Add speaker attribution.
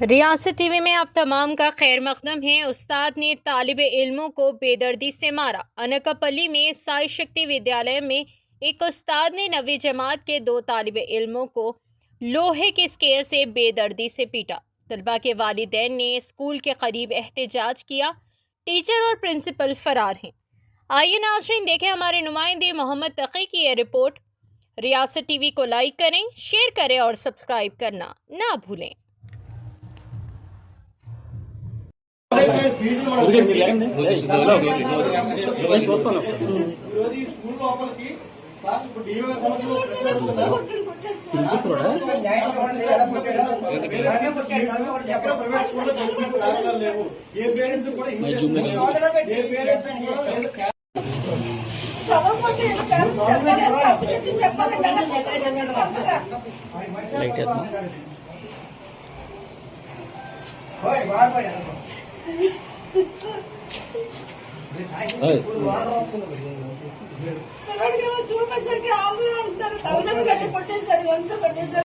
Speaker 1: रियासत टीवी में आप तमाम का खैर मकदम है। उस्ताद ने तालिब इल्मों को बेदर्दी से मारा। अनकापल्ली में साई शक्ति विद्यालय में एक उस्ताद ने 9वीं जमात के 2 तालिब इल्मों को लोहे के स्केल से बेदर्दी से पीटा। तलबा के वालिदैन ने स्कूल के करीब एहतजाज किया। टीचर और प्रिंसिपल फरार हैं। आइए नाज़रीन देखें हमारे नुमाइंदे मोहम्मद तकी की यह रिपोर्ट। रियासत टीवी को लाइक करें, शेयर करें और सब्सक्राइब करना ना भूलें।